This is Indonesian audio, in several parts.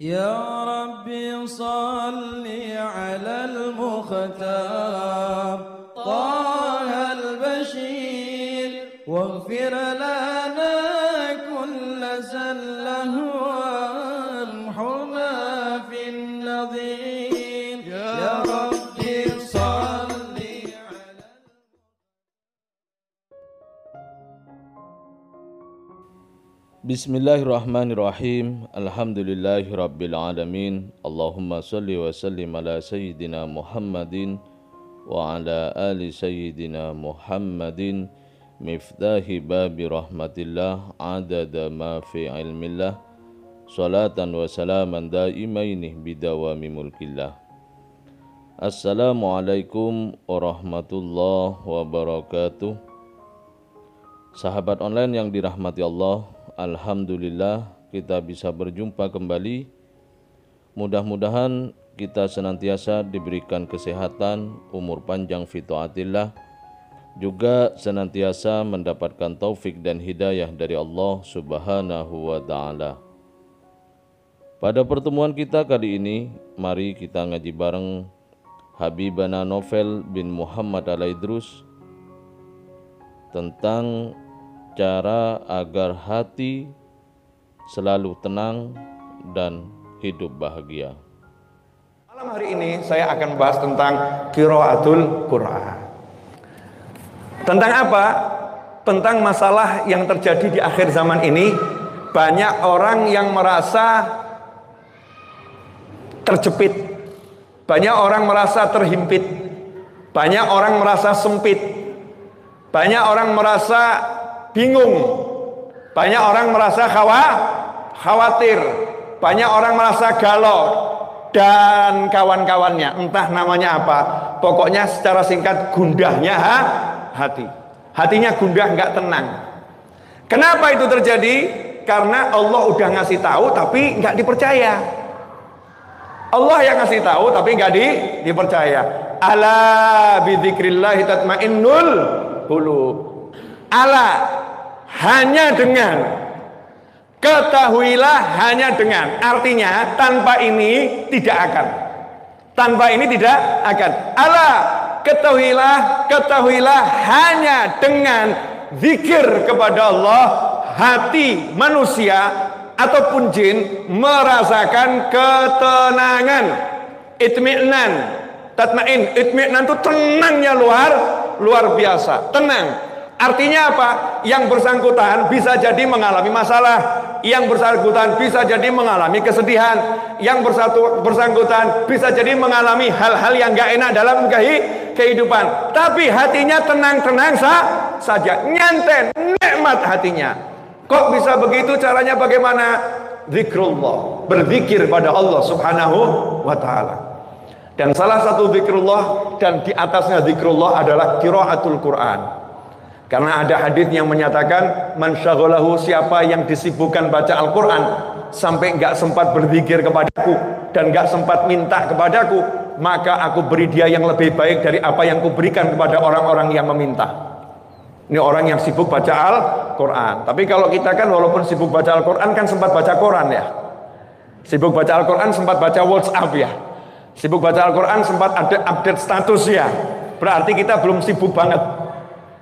يا ربي صل على المختار طه البشير واغفر لنا كل زله وامحنا في النظير يا ربي صل على Bismillahirrahmanirrahim. Alhamdulillahirabbil alamin. Allahumma shalli wa sallim ala sayyidina Muhammadin wa ala ali sayyidina Muhammadin miftahi babi rahmatillah adada ma fi ilmillah salatan wa salaman daimaini bidawami mulkillah. Assalamualaikum warahmatullahi wabarakatuh. Sahabat online yang dirahmati Allah, alhamdulillah kita bisa berjumpa kembali. Mudah-mudahan kita senantiasa diberikan kesehatan, umur panjang fi taatillah, juga senantiasa mendapatkan taufik dan hidayah dari Allah Subhanahu wa taala. Pada pertemuan kita kali ini, mari kita ngaji bareng Habibana Novel bin Muhammad Al-Idrus tentang cara agar hati selalu tenang dan hidup bahagia. Malam hari ini saya akan bahas tentang qiraatul Quran. Tentang apa? Tentang masalah yang terjadi di akhir zaman ini. Banyak orang yang merasa terjepit. Banyak orang merasa terhimpit. Banyak orang merasa sempit. Banyak orang merasa bingung, banyak orang merasa khawatir, banyak orang merasa galau, dan kawan-kawannya, entah namanya apa. Pokoknya secara singkat, gundahnya hatinya gundah, nggak tenang. Kenapa itu terjadi? Karena Allah udah ngasih tahu tapi nggak dipercaya. Allah yang ngasih tahu tapi nggak dipercaya. Ala bidzikrillahi tatmainnul qulub. Ala, hanya dengan, ketahuilah hanya dengan, artinya tanpa ini tidak akan, tanpa ini tidak akan. Ala, ketahuilah hanya dengan zikir kepada Allah, hati manusia ataupun jin merasakan ketenangan, itmi'nan, tatmain, itmi'nan itu tenangnya luar biasa, tenang. Artinya apa? Yang bersangkutan bisa jadi mengalami masalah, yang bersangkutan bisa jadi mengalami kesedihan, yang bersangkutan bisa jadi mengalami hal-hal yang gak enak dalam kehidupan. Tapi hatinya tenang-tenang saja, nyanten, nikmat hatinya. Kok bisa begitu? Caranya bagaimana? Zikrullah, berzikir pada Allah Subhanahu wa ta'ala. Dan salah satu zikrullah dan di atasnya zikrullah adalah qiraatul Quran. Karena ada hadis yang menyatakan man syaghalahu, siapa yang disibukkan baca Al-Quran sampai enggak sempat berzikir kepadaku dan enggak sempat minta kepadaku, maka aku beri dia yang lebih baik dari apa yang kuberikan kepada orang-orang yang meminta. Ini orang yang sibuk baca Al-Quran. Tapi kalau kita kan walaupun sibuk baca Al-Quran kan sempat baca Quran ya. Sibuk baca Al-Quran sempat baca WhatsApp ya. Sibuk baca Al-Quran sempat ada update status ya. Berarti kita belum sibuk banget.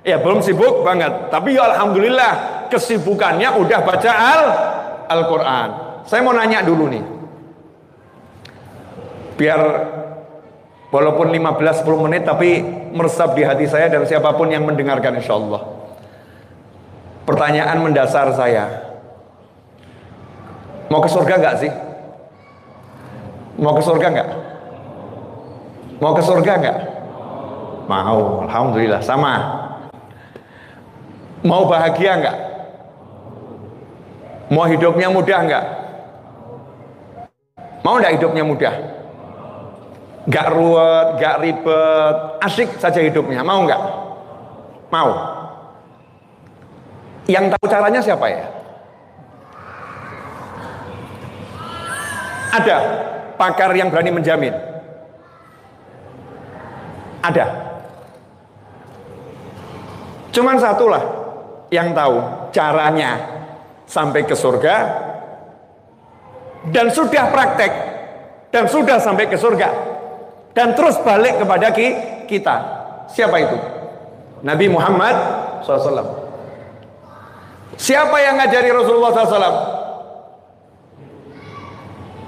Ya belum sibuk banget, tapi ya alhamdulillah kesibukannya udah baca Al-Quran. Saya mau nanya dulu nih, biar walaupun 15-10 menit tapi meresap di hati saya dan siapapun yang mendengarkan insyaallah. Pertanyaan mendasar saya, mau ke surga nggak sih? Mau ke surga nggak? Mau ke surga nggak? Mau, alhamdulillah sama. Mau bahagia enggak? Mau hidupnya mudah enggak? Mau enggak hidupnya mudah? Enggak ruwet, enggak ribet, asik saja hidupnya. Mau enggak? Mau. Yang tahu caranya siapa ya? Ada pakar yang berani menjamin? Ada. Cuman satulah yang tahu caranya sampai ke surga dan sudah praktek dan sudah sampai ke surga dan terus balik kepada kita. Siapa itu? Nabi Muhammad SAW. Siapa yang ngajari Rasulullah SAW?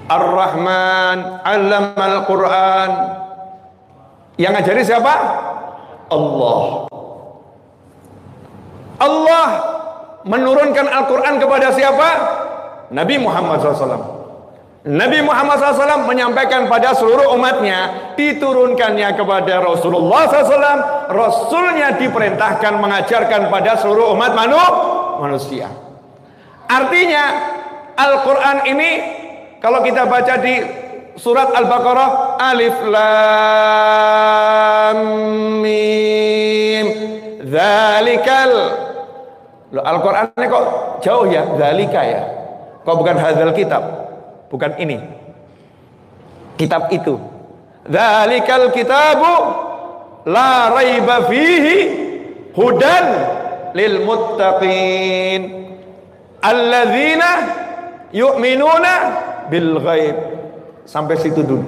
Ar-Rahman 'allamal Qur'an. Yang ngajari siapa? Allah. Allah menurunkan Al-Quran kepada siapa? Nabi Muhammad SAW. Nabi Muhammad SAW menyampaikan pada seluruh umatnya, diturunkannya kepada Rasulullah SAW. Rasulnya diperintahkan mengajarkan pada seluruh umat manusia. Artinya Al-Quran ini kalau kita baca di surat Al-Baqarah, Alif Lam Mim, Dzalikal. Al-Quran ini kok jauh ya, Dzalika ya. Kok bukan hadzal kitab? Bukan ini. Kitab itu. Dzalikal kitabu la raiba fihi hudan lil muttaqin alladzina yu'minuna bil ghaib. Sampai situ dulu.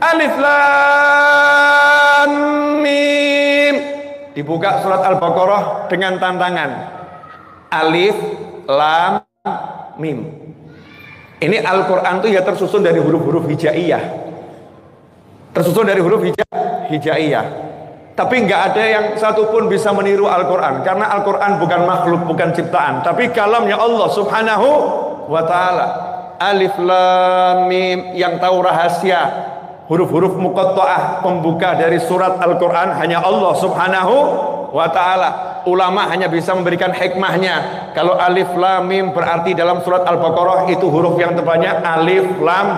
Alif Lam Mim. Dibuka surat Al-Baqarah dengan tantangan. Alif Lam Mim. Ini Al-Quran itu ya tersusun dari huruf-huruf hijaiyah. Tersusun dari huruf hijaiyah. Tapi nggak ada yang satupun bisa meniru Al-Quran. Karena Al-Quran bukan makhluk, bukan ciptaan. Tapi kalamnya Allah subhanahu wa ta'ala. Alif Lam Mim. Yang tahu rahasia huruf-huruf muqatta'ah pembuka dari surat Al-Quran hanya Allah subhanahu wa ta'ala. Ulama hanya bisa memberikan hikmahnya. Kalau Alif Lam Mim berarti dalam surat Al-Baqarah itu huruf yang terbanyak Alif, Lam,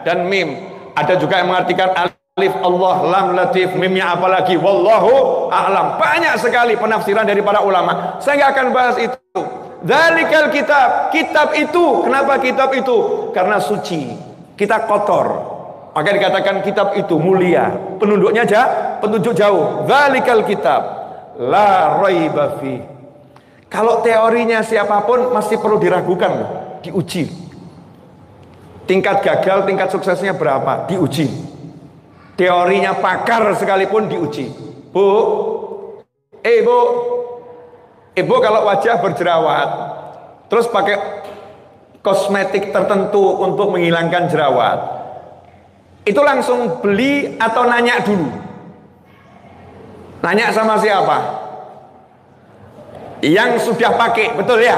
dan Mim. Ada juga yang mengartikan Alif Allah, Lam Latif, Mimnya apalagi Wallahu a'lam. Banyak sekali penafsiran dari para ulama. Saya nggak akan bahas itu. Dzalikal kitab. Kitab itu. Kenapa kitab itu? Karena suci. Kita kotor. Maka dikatakan kitab itu mulia. Penunjuknya petunjuk jauh. Dzalikal kitab la raiba fi. Kalau teorinya siapapun masih perlu diragukan, diuji. Tingkat gagal, tingkat suksesnya berapa? Diuji. Teorinya pakar sekalipun diuji. Bu, ibu kalau wajah berjerawat, terus pakai kosmetik tertentu untuk menghilangkan jerawat, itu langsung beli atau nanya dulu? Nanya sama siapa? Yang sudah pakai, betul ya?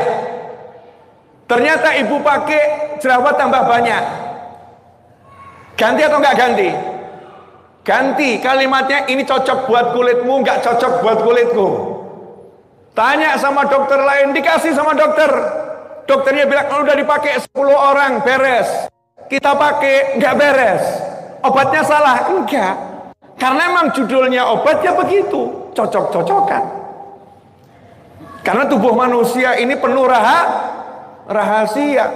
Ternyata ibu pakai jerawat tambah banyak. Ganti atau enggak ganti? Ganti. Kalimatnya ini cocok buat kulitmu, enggak cocok buat kulitku. Tanya sama dokter lain, dikasih sama dokter. Dokternya bilang kalau udah dipakai 10 orang beres. Kita pakai enggak beres. Obatnya salah? Enggak. Karena memang judulnya obatnya begitu, cocok-cocokan. Karena tubuh manusia ini penuh rahasia.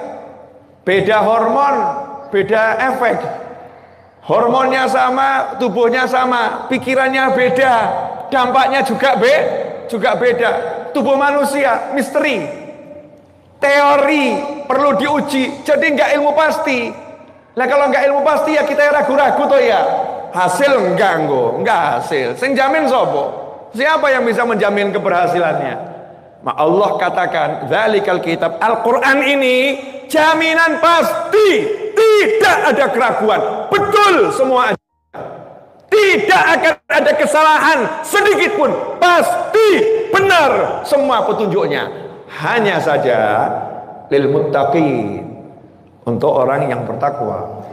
Beda hormon, beda efek. Hormonnya sama, tubuhnya sama, pikirannya beda, dampaknya juga beda. Tubuh manusia misteri. Teori perlu diuji, jadi nggak ilmu pasti. Nah kalau nggak ilmu pasti ya kita ragu-ragu toh ya. Hasil enggak hasil. Sing jamin sopo? Siapa yang bisa menjamin keberhasilannya? Allah katakan, dzalikal kitab, Al-Quran ini jaminan pasti, tidak ada keraguan, betul semua. Tidak akan ada kesalahan sedikit pun, pasti benar semua petunjuknya. Hanya saja lil muttaqin, untuk orang yang bertakwa.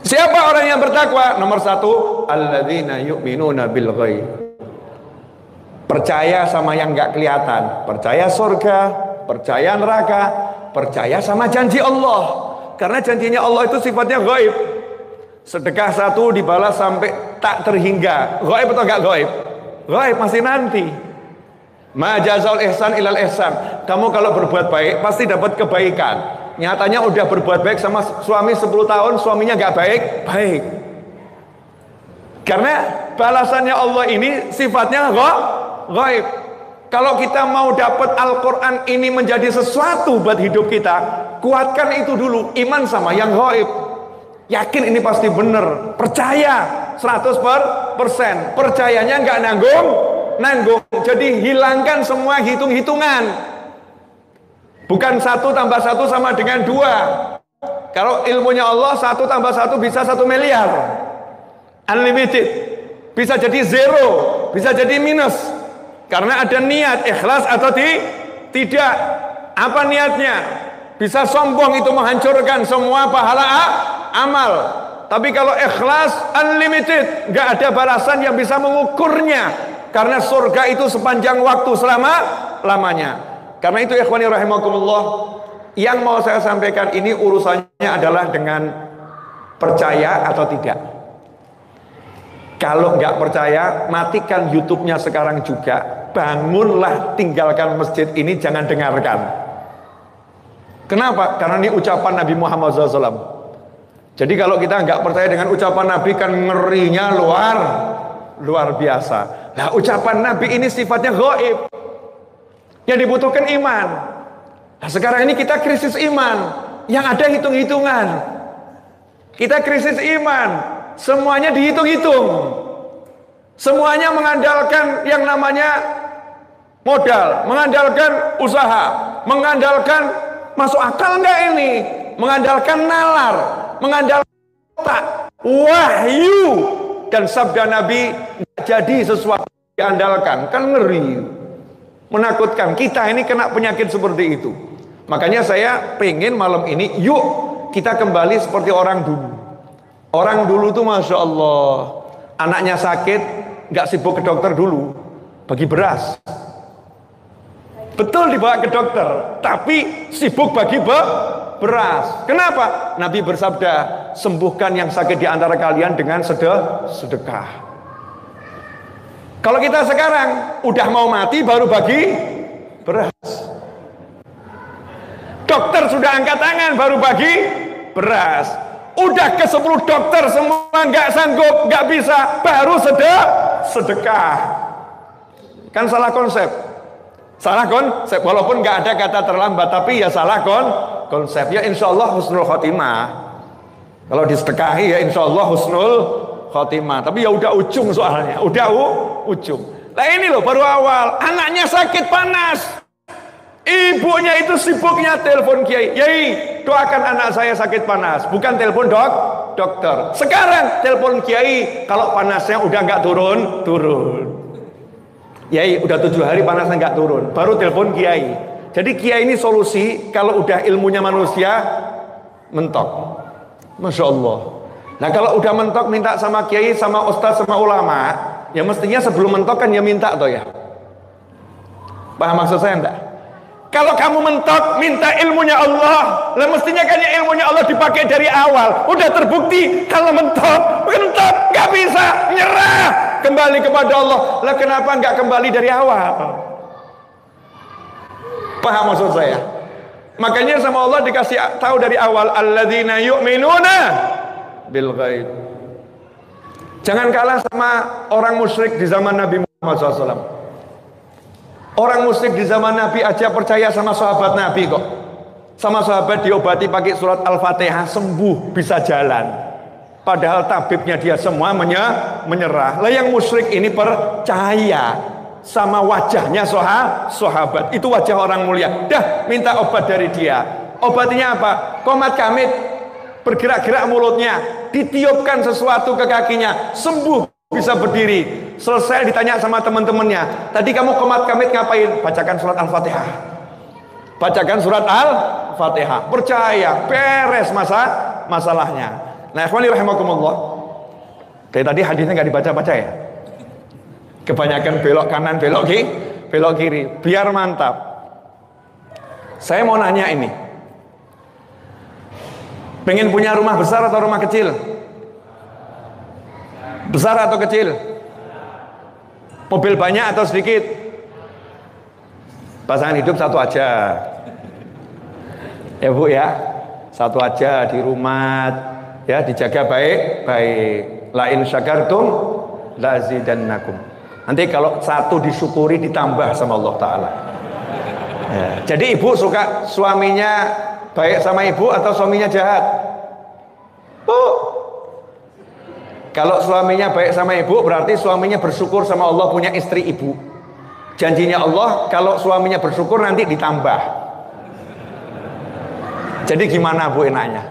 Siapa orang yang bertakwa? Nomor 1, alladzina yu'minuna bil ghaib. Percaya sama yang enggak kelihatan, percaya surga, percaya neraka, percaya sama janji Allah. Karena janjinya Allah itu sifatnya ghaib. Sedekah 1 dibalas sampai tak terhingga. Ghaib atau enggak ghaib? Ghaib, masih nanti. Ma jazaul ihsan ilal ihsan. Kamu kalau berbuat baik pasti dapat kebaikan. Nyatanya udah berbuat baik sama suami 10 tahun, suaminya gak baik. Karena balasannya Allah ini sifatnya ghaib. Kalau kita mau dapat Al-Quran ini menjadi sesuatu buat hidup kita, kuatkan itu dulu, iman sama yang gaib. Yakin ini pasti benar, percaya 100%. Percayanya nggak nanggung. Jadi hilangkan semua hitung-hitungan. Bukan 1 tambah 1 sama dengan 2. Kalau ilmunya Allah 1 tambah 1 bisa 1 miliar. Unlimited. Bisa jadi 0, bisa jadi minus. Karena ada niat, ikhlas atau tidak. Apa niatnya? Bisa sombong, itu menghancurkan semua pahala amal. Tapi kalau ikhlas, unlimited, nggak ada balasan yang bisa mengukurnya. Karena surga itu sepanjang waktu, selama-lamanya. Karena itu ikhwani rahimakumullah, yang mau saya sampaikan ini urusannya adalah dengan percaya atau tidak. Kalau nggak percaya, matikan YouTube-nya sekarang juga. Bangunlah, tinggalkan masjid ini, jangan dengarkan. Kenapa? Karena ini ucapan Nabi Muhammad SAW. Jadi kalau kita nggak percaya dengan ucapan Nabi, kan ngerinya luar biasa. Nah, ucapan Nabi ini sifatnya gaib, yang dibutuhkan iman. Nah, sekarang ini kita krisis iman, yang ada hitung-hitungan. Kita krisis iman. Semuanya dihitung-hitung. Semuanya mengandalkan yang namanya modal, mengandalkan usaha, mengandalkan masuk akal enggak ini, mengandalkan nalar, mengandalkan otak, wahyu dan sabda Nabi enggak jadi sesuatu diandalkan. Kan ngeri, menakutkan. Kita ini kena penyakit seperti itu. Makanya saya pengen malam ini, yuk kita kembali seperti orang dulu. Orang dulu tuh Masya Allah, anaknya sakit, gak sibuk ke dokter dulu, bagi beras. Betul dibawa ke dokter, tapi sibuk bagi beras. Kenapa? Nabi bersabda, sembuhkan yang sakit di antara kalian dengan sedekah. Kalau kita sekarang udah mau mati baru bagi beras. Dokter sudah angkat tangan baru bagi beras. Udah ke 10 dokter semua nggak sanggup, nggak bisa, baru sedekah. Kan salah konsep. Salah konsep, walaupun nggak ada kata terlambat, tapi ya salah konsep. Ya insya Allah husnul khotimah. Kalau disedekahi ya insya Allah husnul khotimah. Tapi ya udah ujung soalnya, udah ujung. Nah ini loh baru awal, anaknya sakit panas. Ibunya itu sibuknya telepon kiai, "Yai, doakan anak saya sakit panas." Bukan telepon dokter. Sekarang telepon kiai, kalau panasnya udah nggak turun. Yai, udah 7 hari panasnya nggak turun, baru telepon kiai. Jadi kiai ini solusi kalau udah ilmunya manusia mentok. Masya Allah. Nah kalau udah mentok minta sama kiai, sama ustaz, sama ulama, ya mestinya sebelum mentok kan ya minta toh ya. Paham maksud saya enggak? Kalau kamu mentok minta ilmunya Allah, lah mestinya kan ya ilmunya Allah dipakai dari awal. Udah terbukti kalau mentok nggak bisa, nyerah kembali kepada Allah. Lah kenapa nggak kembali dari awal? Paham maksud saya? Makanya sama Allah dikasih tahu dari awal, alladzina yu'minuna bil ghaib. Jangan kalah sama orang musyrik di zaman Nabi Muhammad SAW. Orang musyrik di zaman Nabi aja percaya sama sahabat Nabi kok. Sama sahabat diobati pakai surat Al-Fatihah, sembuh, bisa jalan. Padahal tabibnya dia semua menyerah. Lah yang musyrik ini percaya sama wajahnya sahabat. Itu wajah orang mulia. Dah minta obat dari dia. Obatnya apa? Qomat kamit, bergerak-gerak mulutnya, ditiupkan sesuatu ke kakinya, sembuh, bisa berdiri. Selesai ditanya sama teman-temannya, tadi kamu qomat kamit ngapain? Bacakan surat Al-Fatihah. Bacakan surat Al-Fatihah. Percaya, beres masalahnya. Nah, ikhwani rahimakumullah. Kayak tadi hadisnya nggak dibaca-baca ya. Kebanyakan belok kanan, belok kiri, biar mantap. Saya mau nanya ini. Pengen punya rumah besar atau rumah kecil? Besar atau kecil? Mobil banyak atau sedikit? Pasangan hidup satu aja. Ya Bu ya, satu aja di rumah, ya dijaga baik-baik. La in syakartum la zidannakum. Nanti kalau satu disyukuri ditambah sama Allah Ta'ala. Ya. Jadi ibu suka suaminya baik sama ibu atau suaminya jahat? Bu, kalau suaminya baik sama ibu berarti suaminya bersyukur sama Allah punya istri ibu. Janjinya Allah kalau suaminya bersyukur nanti ditambah. Jadi gimana bu enaknya?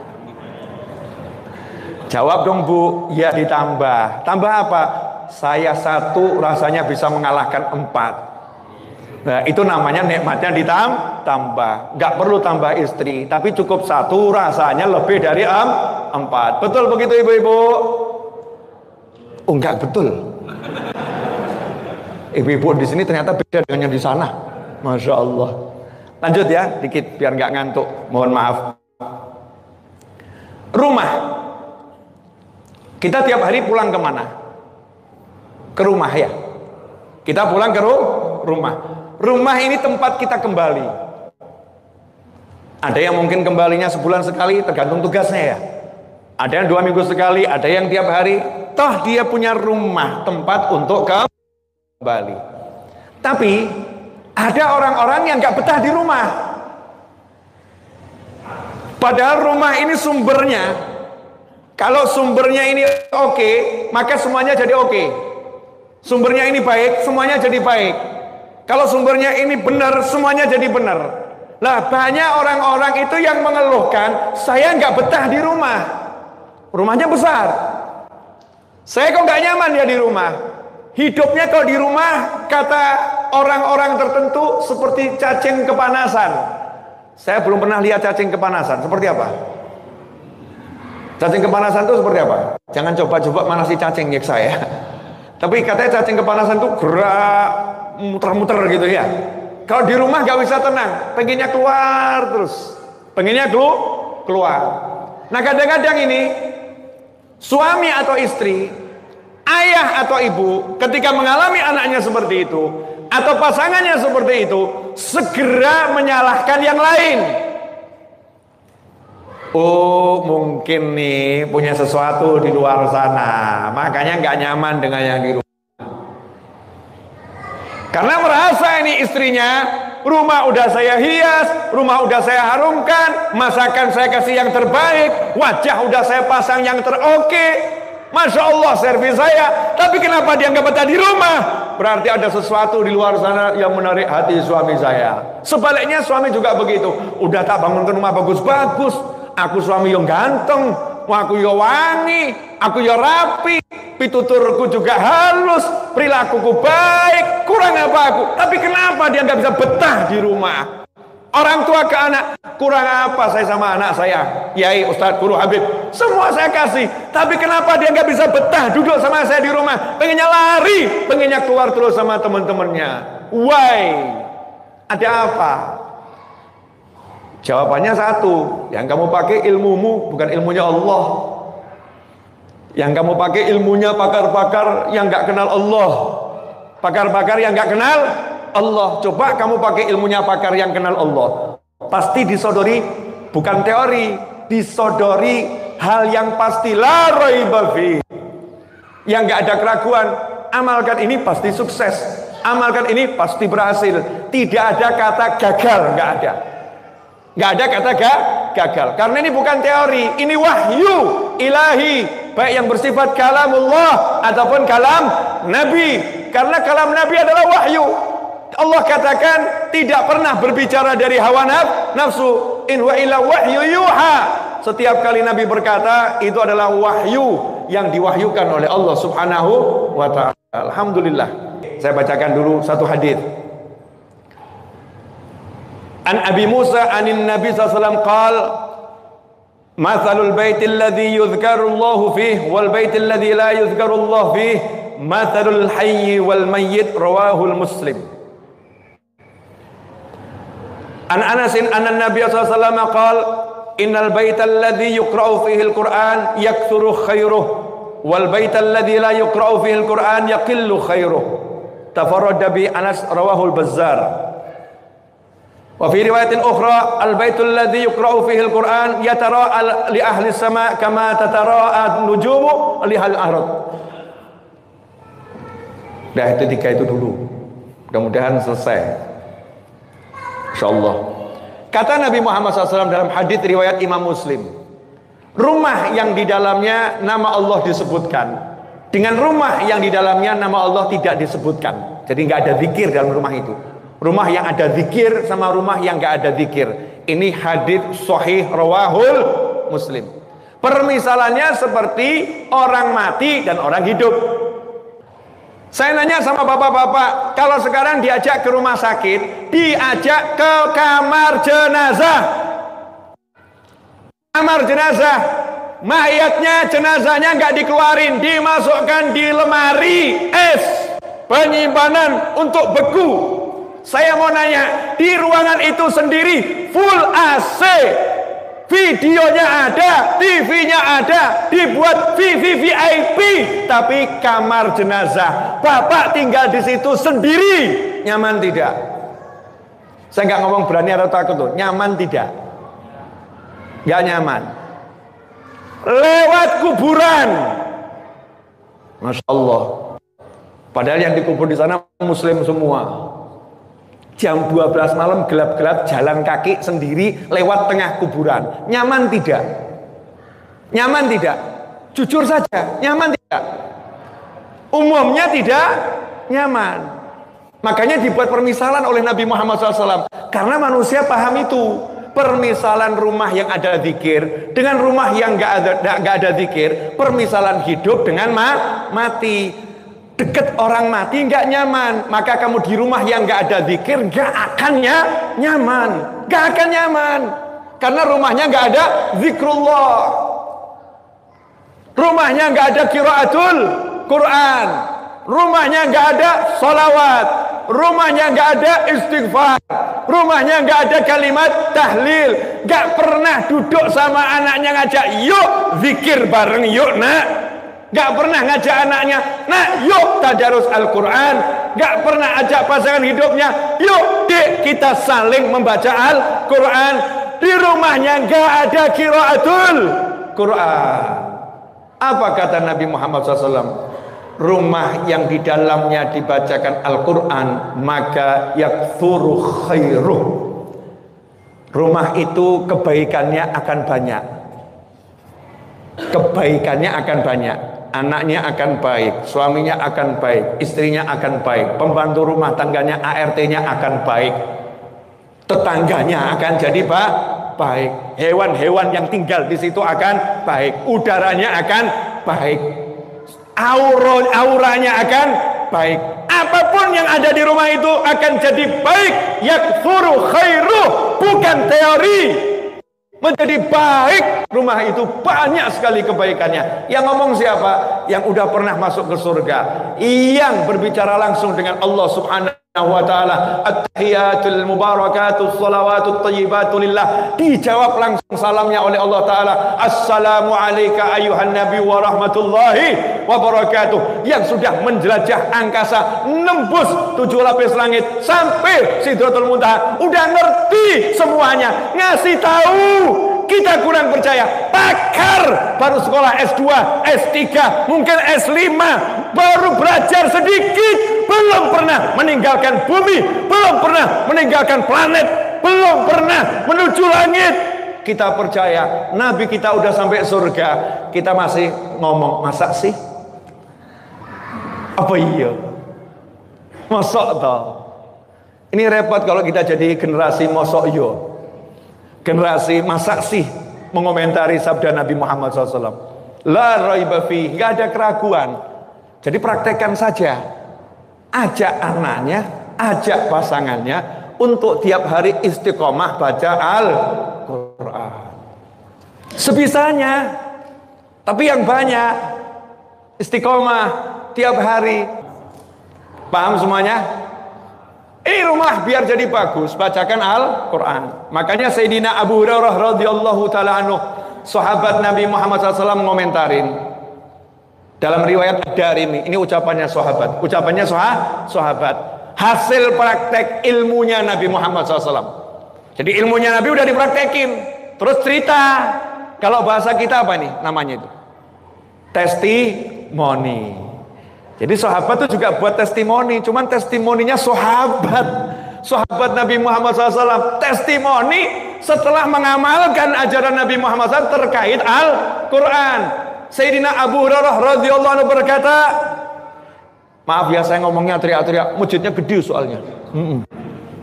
Jawab dong bu, ya ditambah. Tambah apa? Saya satu rasanya bisa mengalahkan 4. Nah itu namanya nikmatnya ditambah. Gak perlu tambah istri, tapi cukup satu rasanya lebih dari 4. Betul begitu ibu-ibu? Oh enggak betul. Ibu-ibu di sini ternyata beda dengan yang di sana. Masya Allah. Lanjut ya, dikit biar nggak ngantuk. Mohon maaf. Rumah. Kita tiap hari pulang kemana? Ke rumah ya. Kita pulang ke rumah. Rumah ini tempat kita kembali. Ada yang mungkin kembalinya sebulan sekali, tergantung tugasnya ya. Ada yang 2 minggu sekali, ada yang tiap hari. Toh dia punya rumah, tempat untuk kembali. Tapi ada orang-orang yang gak betah di rumah. Padahal rumah ini sumbernya, kalau sumbernya ini oke, maka semuanya jadi oke. Sumbernya ini baik, semuanya jadi baik. Kalau sumbernya ini benar, semuanya jadi benar. Lah banyak orang-orang itu yang mengeluhkan, saya nggak betah di rumah. Rumahnya besar. Saya kok nggak nyaman ya di rumah. Hidupnya kalau di rumah, kata orang-orang tertentu seperti cacing kepanasan. Saya belum pernah lihat cacing kepanasan. Seperti apa? Cacing kepanasan itu seperti apa? Jangan coba-coba manasi cacing nyiksa ya. Tapi katanya cacing kepanasan itu gerak muter-muter gitu ya. Kalau di rumah gak bisa tenang, pengennya keluar terus, pengennya keluar. Nah kadang-kadang ini suami atau istri, ayah atau ibu ketika mengalami anaknya seperti itu atau pasangannya seperti itu, segera menyalahkan yang lain. Oh mungkin nih punya sesuatu di luar sana, makanya gak nyaman dengan yang di rumah. Karena merasa ini istrinya, rumah udah saya hias, rumah udah saya harumkan, masakan saya kasih yang terbaik, wajah udah saya pasang yang teroke, Masya Allah servis saya, tapi kenapa dia nggak betah di rumah? Berarti ada sesuatu di luar sana yang menarik hati suami saya. Sebaliknya suami juga begitu, udah tak bangunkan rumah bagus-bagus, aku suami yang ganteng, aku yang wangi, aku yang rapi, pituturku juga halus, perilakuku baik, kurang apa aku? Tapi kenapa dia nggak bisa betah di rumah? Orang tua ke anak, kurang apa saya sama anak saya? Kiai, Ustadz, Guru, Habib, semua saya kasih. Tapi kenapa dia nggak bisa betah duduk sama saya di rumah? Pengennya lari, pengennya keluar terus sama teman-temannya. Why? Ada apa? Jawabannya satu, yang kamu pakai ilmumu, bukan ilmunya Allah. Yang kamu pakai ilmunya pakar-pakar yang gak kenal Allah, pakar-pakar yang gak kenal Allah. Coba kamu pakai ilmunya pakar yang kenal Allah, pasti disodori, bukan teori, disodori hal yang pasti, la raiba fi, yang gak ada keraguan. Amalkan ini pasti sukses, amalkan ini pasti berhasil. Tidak ada kata gagal, gak ada. Gak ada kata gagal. Karena ini bukan teori, ini wahyu ilahi, baik yang bersifat kalamullah ataupun kalam Nabi. Karena kalam Nabi adalah wahyu. Allah katakan tidak pernah berbicara dari hawa nafsu, in wa illa wahyu yuha. Setiap kali Nabi berkata, itu adalah wahyu yang diwahyukan oleh Allah Subhanahu wa ta'ala. Alhamdulillah. Saya bacakan dulu satu hadis. An Abi Musa anin Nabi SAW qal, mathalul baitil ladhi yuzkarullahu fih wal baitil ladhi la yuzkarullahu fih mathalul hayyi wal mayyit, rawahul Muslim. An Anasin anna Nabi SAW qal, innal baital ladhi yuqra'u fihi al-Qur'an yakthuru khairuh wal baital ladhi la yuqra'u fihi al-Qur'an yaqillu khairuh. Tafarrada bi Anas, rawahul Bazzar. Wa fi riwayatin ukhra, al-baitul ladzi yuqra'u fihi al-Qur'an yatara'a li ahli as-sama' kama tatara'a an-nujumu li ahli al-ard. Udah itu 3 itu dulu. Mudah-mudahan selesai. Insyaallah. Kata Nabi Muhammad SAW dalam hadits riwayat Imam Muslim, rumah yang di dalamnya nama Allah disebutkan dengan rumah yang di dalamnya nama Allah tidak disebutkan. Jadi nggak ada zikir dalam rumah itu. Rumah yang ada zikir sama rumah yang nggak ada zikir. Ini hadits sahih rawahul Muslim. Permisalannya seperti orang mati dan orang hidup. Saya nanya sama bapak-bapak, kalau sekarang diajak ke rumah sakit, diajak ke kamar jenazah. Kamar jenazah, mayatnya, jenazahnya nggak dikeluarin, dimasukkan di lemari es penyimpanan untuk beku. Saya mau nanya, di ruangan itu sendiri full AC, videonya ada, TV-nya ada, dibuat VIP, tapi kamar jenazah, bapak tinggal di situ sendiri, nyaman tidak? Saya nggak ngomong berani atau takut loh, nyaman tidak? Nggak nyaman. Lewat kuburan, Masya Allah. Padahal yang dikubur di sana Muslim semua. Jam 12 malam gelap-gelap jalan kaki sendiri lewat tengah kuburan. Nyaman tidak? Nyaman tidak? Jujur saja, nyaman tidak? Umumnya tidak nyaman. Makanya dibuat permisalan oleh Nabi Muhammad SAW. Karena manusia paham itu. Permisalan rumah yang ada zikir dengan rumah yang gak ada zikir. Permisalan hidup dengan mati. Dekat orang mati nggak nyaman, maka kamu di rumah yang nggak ada zikir nggak akan nyaman, nggak akan nyaman, karena rumahnya nggak ada zikrullah, rumahnya nggak ada qiraatul Quran, rumahnya nggak ada sholawat, rumahnya nggak ada istighfar, rumahnya nggak ada kalimat tahlil, nggak pernah duduk sama anaknya ngajak yuk zikir bareng yuk nak. Gak pernah ngajak anaknya, nah yuk tadarus Al-Quran. Gak pernah ajak pasangan hidupnya, yuk dek kita saling membaca Al-Quran. Di rumahnya gak ada qiraatul Quran. Apa kata Nabi Muhammad SAW? Rumah yang di dalamnya dibacakan Al-Quran, maka yakthuru khairuh. Rumah itu kebaikannya akan banyak. Kebaikannya akan banyak. Anaknya akan baik, suaminya akan baik, istrinya akan baik, pembantu rumah tangganya ART-nya akan baik, tetangganya akan jadi baik, hewan-hewan yang tinggal di situ akan baik, udaranya akan baik, auranya akan baik, apapun yang ada di rumah itu akan jadi baik. Yakfuru khairuh, bukan teori. Menjadi baik, rumah itu banyak sekali kebaikannya. Yang ngomong siapa? Yang udah pernah masuk ke surga, yang berbicara langsung dengan Allah Subhanahu wa ta'ala. At-tahiyatul mubarakatus salawatut tayyibatu lillah. Dijawab langsung salamnya oleh Allah ta'ala. Assalamu alayka ayuhan nabi wa rahmatullahi wa barakatuh. Yang sudah menjelajah angkasa, nembus 7 lapis langit sampai Sidratul Muntaha, udah ngerti semuanya, ngasih tahu. Kita kurang percaya, pakar baru sekolah S2, S3, mungkin S5, baru belajar sedikit, belum pernah meninggalkan bumi, belum pernah meninggalkan planet, belum pernah menuju langit. Kita percaya Nabi kita udah sampai surga, kita masih ngomong masa sih? Apa iya? Mosok toh? Ini repot kalau kita jadi generasi mosok yo. Generasi masa sih mengomentari sabda Nabi Muhammad SAW. La raiba fi, nggak ada keraguan. Jadi praktekkan saja. Ajak anaknya, ajak pasangannya untuk tiap hari istiqomah baca Al-Quran. Sebisanya. Tapi yang banyak istiqomah tiap hari. Paham semuanya? Rumah biar jadi bagus, bacakan Al-Quran. Makanya Sayyidina Abu Hurairah radhiyallahu ta'ala anhu, sahabat Nabi Muhammad SAW, ngomentarin dalam riwayat Ad-Darimi. Ini ucapannya sahabat, sahabat, hasil praktek ilmunya Nabi Muhammad SAW. Jadi ilmunya Nabi udah dipraktekin, terus cerita. Kalau bahasa kita apa nih namanya itu? Testimoni. Jadi sahabat itu juga buat testimoni, cuman testimoninya sahabat Nabi Muhammad SAW. Testimoni setelah mengamalkan ajaran Nabi Muhammad SAW terkait Al-Quran. Sayyidina Abu Hurairah radhiyallahu anhu berkata, maaf ya saya ngomongnya teriak-teriak, masjidnya gede soalnya.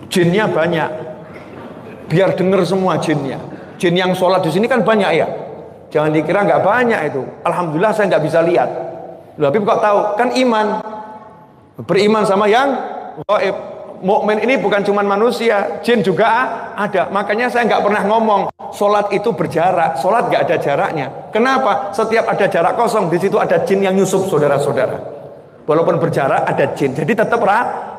Jinnya banyak, biar dengar semua jinnya. Jin yang sholat di sini kan banyak ya, jangan dikira nggak banyak itu. Alhamdulillah saya nggak bisa lihat. Loh, Habib kok tahu? Kan iman, beriman sama yang gaib. Mukmin ini bukan cuma manusia, jin juga ada. Makanya saya nggak pernah ngomong sholat itu berjarak. Sholat nggak ada jaraknya. Kenapa? Setiap ada jarak kosong, di situ ada jin yang nyusup, saudara-saudara. Walaupun berjarak ada jin, jadi tetap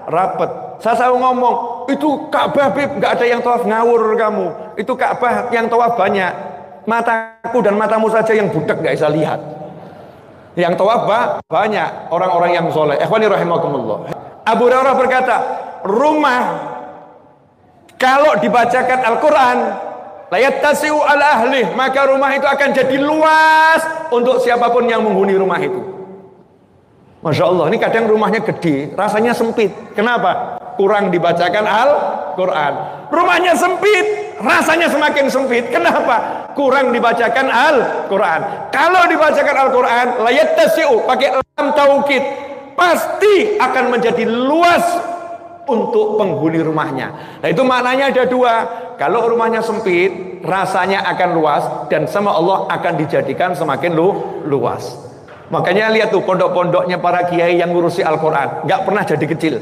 rapet. Saya selalu ngomong, itu Ka'bah Bib, nggak ada yang tawaf, ngawur kamu. Itu Ka'bah yang tawaf banyak. Mataku dan matamu saja yang budak nggak bisa lihat. Yang tawaf banyak orang-orang yang soleh. Ikhwani rahimakumullah. Abu Hurairah berkata, rumah kalau dibacakan Al-Quran, layat tasiu ala ahli, maka rumah itu akan jadi luas untuk siapapun yang menghuni rumah itu. Masya Allah, ini kadang rumahnya gede, rasanya sempit. Kenapa? Kurang dibacakan Al-Quran. Rumahnya sempit, rasanya semakin sempit. Kenapa? Kurang dibacakan Al-Quran. Kalau dibacakan Al-Quran, layat tasiu, pakai lam taukid, pasti akan menjadi luas untuk penghuni rumahnya. Nah itu maknanya ada dua. Kalau rumahnya sempit, rasanya akan luas, dan sama Allah akan dijadikan semakin luas. Makanya lihat tuh pondok-pondoknya para kiai yang ngurusi Al-Quran, nggak pernah jadi kecil.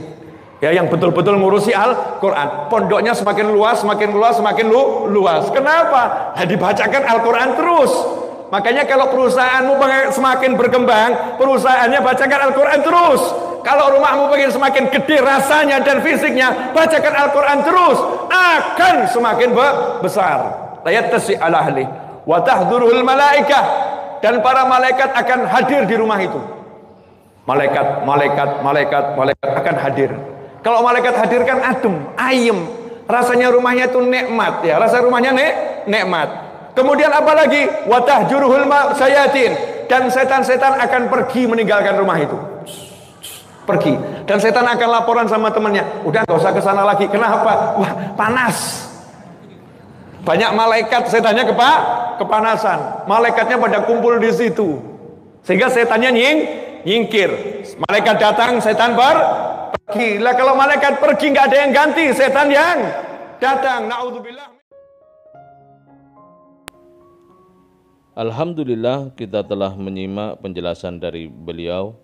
Ya, yang betul-betul ngurusi Al-Quran, pondoknya semakin luas, semakin luas, semakin luas. Kenapa? Nah, dibacakan Al-Quran terus. Makanya kalau perusahaanmu semakin berkembang, perusahaannya bacakan Al-Quran terus. Kalau rumahmu pengen semakin gede rasanya dan fisiknya, bacakan Al-Quran terus, akan semakin besar. Layat tasi ala ahli wa tahdhuruhul malaikah, dan para malaikat akan hadir di rumah itu. Malaikat akan hadir. Kalau malaikat hadir kan adem, ayem, rasanya rumahnya itu nikmat ya, rasa rumahnya nikmat. Kemudian apa lagi? Wa tahjuruhul sayatin, dan setan-setan akan pergi meninggalkan rumah itu. Pergi, dan setan akan laporan sama temannya, udah gak usah ke sana lagi. Kenapa? Wah, panas. Banyak malaikat, setannya kepanasan. Malaikatnya pada kumpul di situ, sehingga setannya nyingkir. Malaikat datang, setan pergi. Lah kalau malaikat pergi nggak ada yang ganti, setan yang datang. Naudzubillah. Alhamdulillah, kita telah menyimak penjelasan dari beliau.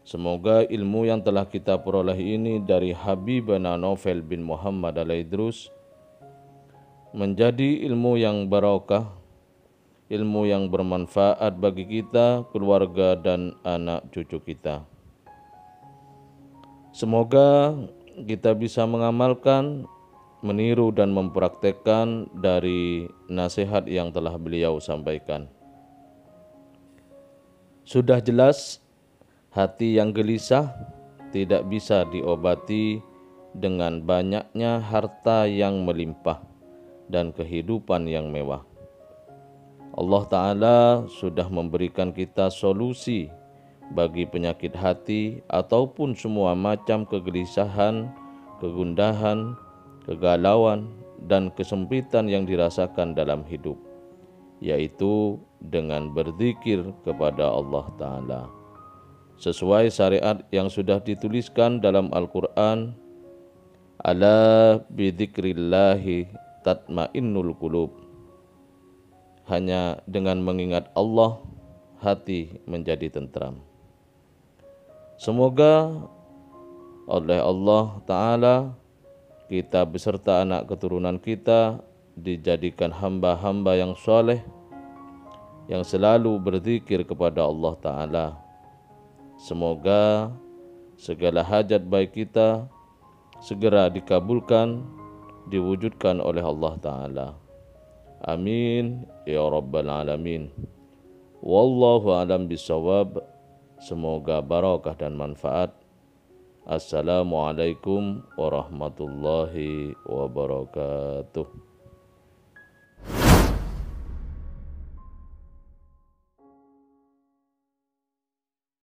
Semoga ilmu yang telah kita peroleh ini dari Habibana Novel bin Muhammad Al-Idrus menjadi ilmu yang barokah, ilmu yang bermanfaat bagi kita, keluarga, dan anak cucu kita. Semoga kita bisa mengamalkan, meniru, dan mempraktekkan dari nasihat yang telah beliau sampaikan. Sudah jelas, hati yang gelisah tidak bisa diobati dengan banyaknya harta yang melimpah dan kehidupan yang mewah. Allah Ta'ala sudah memberikan kita solusi bagi penyakit hati ataupun semua macam kegelisahan, kegundahan, kegalauan, dan kesempitan yang dirasakan dalam hidup, yaitu dengan berzikir kepada Allah Ta'ala sesuai syariat yang sudah dituliskan dalam Al-Quran. Ala bidzikrillahi tatmainnul qulub. Hanya dengan mengingat Allah, hati menjadi tentram. Semoga oleh Allah Ta'ala kita beserta anak keturunan kita dijadikan hamba-hamba yang soleh, yang selalu berzikir kepada Allah Ta'ala. Semoga segala hajat baik kita segera dikabulkan, diwujudkan oleh Allah Ta'ala. Amin ya Rabbal Alamin. Wallahu alam bisawab. Semoga barakah dan manfaat. Assalamualaikum warahmatullahi wabarakatuh.